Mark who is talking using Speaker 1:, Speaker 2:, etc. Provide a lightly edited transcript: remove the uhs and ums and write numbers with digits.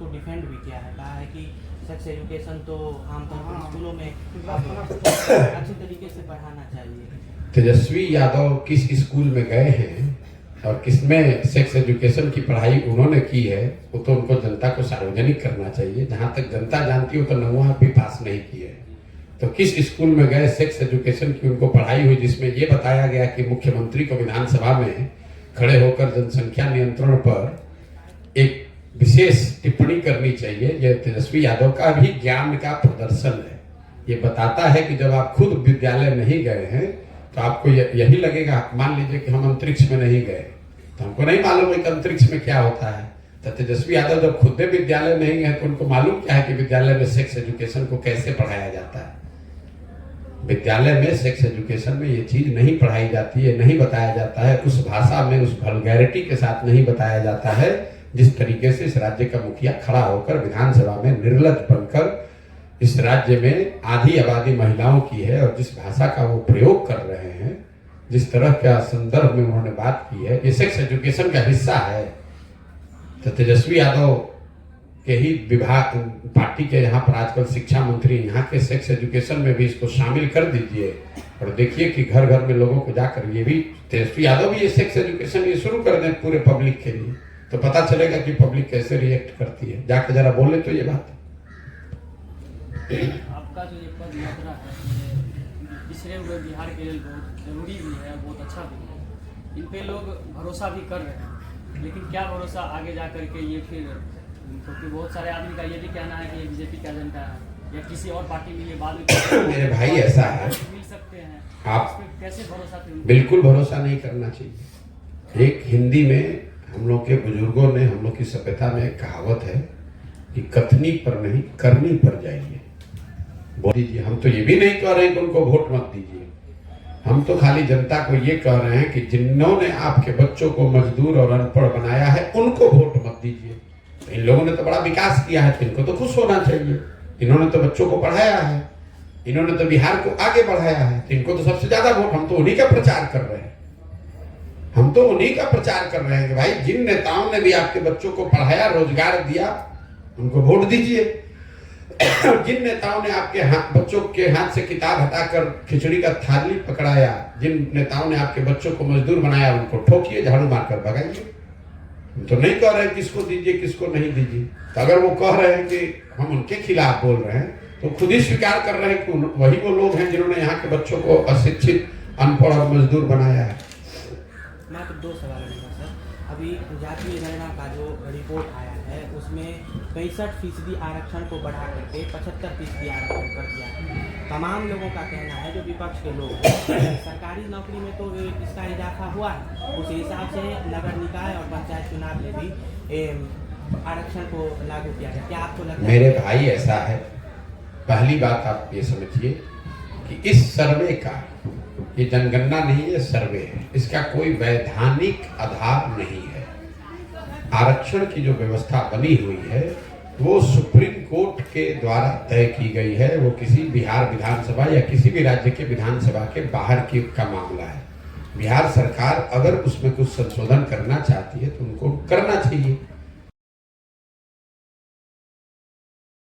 Speaker 1: उसको डिफेंड भी किया है, कहा है कि सेक्स एजुकेशन तो आमतौर पर स्कूलों में अच्छी तरीके से पढ़ाना चाहिए।
Speaker 2: तेजस्वी यादव किस स्कूल में गए हैं और किसमें सेक्स एजुकेशन की पढ़ाई उन्होंने की है, वो तो उनको जनता को सार्वजनिक करना चाहिए। जहां तक जनता जानती हो तो 9वां भी पास नहीं किए, तो किस स्कूल में गए सेक्स एजुकेशन की उनको पढ़ाई हुई जिसमें ये बताया गया कि मुख्यमंत्री को विधानसभा में खड़े होकर जनसंख्या नियंत्रण पर एक विशेष टिप्पणी करनी चाहिए। यह तेजस्वी यादव का भी ज्ञान का प्रदर्शन है। ये बताता है कि जब आप खुद विद्यालय नहीं गए हैं तो आपको यही लगेगा, मान लीजिए कि हम अंतरिक्ष में नहीं गए तो हमको नहीं मालूम है कि अंतरिक्ष में क्या होता है। तो तेजस्वी यादव जब खुद विद्यालय नहीं गए तो उनको मालूम क्या है कि विद्यालय में सेक्स एजुकेशन को कैसे पढ़ाया जाता है। विद्यालय में सेक्स एजुकेशन में ये चीज नहीं पढ़ाई जाती है, नहीं बताया जाता है, उस भाषा में उस वल्गैरिटी के साथ नहीं बताया जाता है जिस तरीके से इस राज्य का मुखिया खड़ा होकर विधानसभा में निर्लज बनकर इस राज्य में आधी आबादी महिलाओं की है और जिस भाषा का वो प्रयोग कर रहे हैं, जिस तरह का संदर्भ में उन्होंने बात की है, ये सेक्स एजुकेशन का हिस्सा है। तो तेजस्वी यादव के ही विभाग पार्टी के यहाँ पर आजकल शिक्षा मंत्री, यहाँ के सेक्स एजुकेशन में भी इसको शामिल कर दीजिए और देखिए कि घर घर में लोगों को जाकर ये भी तेजस्वी यादव भी ये सेक्स एजुकेशन ये शुरू कर दें पूरे पब्लिक के लिए, तो पता चलेगा कि पब्लिक कैसे रिएक्ट करती है। जाके जरा बोले तो ये बात।
Speaker 3: आपका जो ये पद यात्रा है पिछड़े हुए बिहार के लिए बहुत जरूरी भी है, बहुत अच्छा भी है। इन पे लोग भरोसा भी कर रहे हैं, लेकिन क्या भरोसा आगे जा करके ये फिर, क्योंकि बहुत सारे आदमी का ये भी कहना है कि ये बीजेपी का एजेंडा है या किसी और पार्टी में ये बाद में
Speaker 2: मेरे भाई ऐसा है,
Speaker 3: मिल सकते हैं,
Speaker 2: आप
Speaker 3: कैसे भरोसा?
Speaker 2: बिल्कुल भरोसा नहीं करना चाहिए। एक हिंदी में हम लोग के बुजुर्गों ने, हम लोग की सभ्यता में एक कहावत है कि कथनी पर नहीं करनी पर जाइए। बोल दीजिए, हम तो ये भी नहीं कह रहे हैं कि उनको वोट मत दीजिए, हम तो खाली जनता को ये कह रहे हैं कि जिन्होंने आपके बच्चों को मजदूर और अनपढ़ बनाया है उनको वोट मत दीजिए। इन लोगों ने तो बड़ा विकास किया है तो इनको तो खुश होना चाहिए, इन्होंने तो बच्चों को पढ़ाया है, इन्होंने तो बिहार को आगे बढ़ाया है, तो इनको तो सबसे ज्यादा वोट, हम तो उन्हीं का प्रचार कर रहे हैं। हम तो उन्हीं का प्रचार कर रहे हैं कि भाई जिन नेताओं ने भी आपके बच्चों को पढ़ाया, रोजगार दिया, उनको वोट दीजिए। जिन नेताओं ने आपके बच्चों के हाथ से किताब हटाकर खिचड़ी का थाली पकड़ाया, जिन नेताओं ने आपके बच्चों को मजदूर बनाया, उनको ठोकिए, झाड़ू मारकर भगाइए। हम तो नहीं कह रहे हैं किसको दीजिए किसको नहीं दीजिए। तो अगर वो कह रहे हैं कि हम उनके खिलाफ बोल रहे हैं तो खुद ही स्वीकार कर रहे हैं कि वही वो लोग हैं जिन्होंने यहाँ के बच्चों को अशिक्षित, अनपढ़ और मजदूर बनाया है।
Speaker 1: मात्र 2 सवाल है सर। अभी जातीय गणना का जो रिपोर्ट आया है उसमें 65% आरक्षण को बढ़ा करके 75% आरक्षण कर दिया है। तमाम लोगों का कहना है, जो विपक्ष के लोग हैं, सरकारी नौकरी में तो इसका इजाफा हुआ है, उस हिसाब से नगर निकाय और पंचायत चुनाव में भी आरक्षण को लागू किया जाए। क्या आपको लगता है?
Speaker 2: मेरे भाई ऐसा है, पहली बात आप ये समझिए कि इस सर्वे का, ये जनगणना नहीं है, सर्वे है, इसका कोई वैधानिक आधार नहीं है। आरक्षण की जो व्यवस्था बनी हुई है वो सुप्रीम कोर्ट के द्वारा तय की गई है। वो किसी बिहार विधानसभा या किसी भी राज्य के विधानसभा के बाहर की का मामला है। बिहार सरकार अगर उसमें कुछ संशोधन करना चाहती है तो उनको करना चाहिए।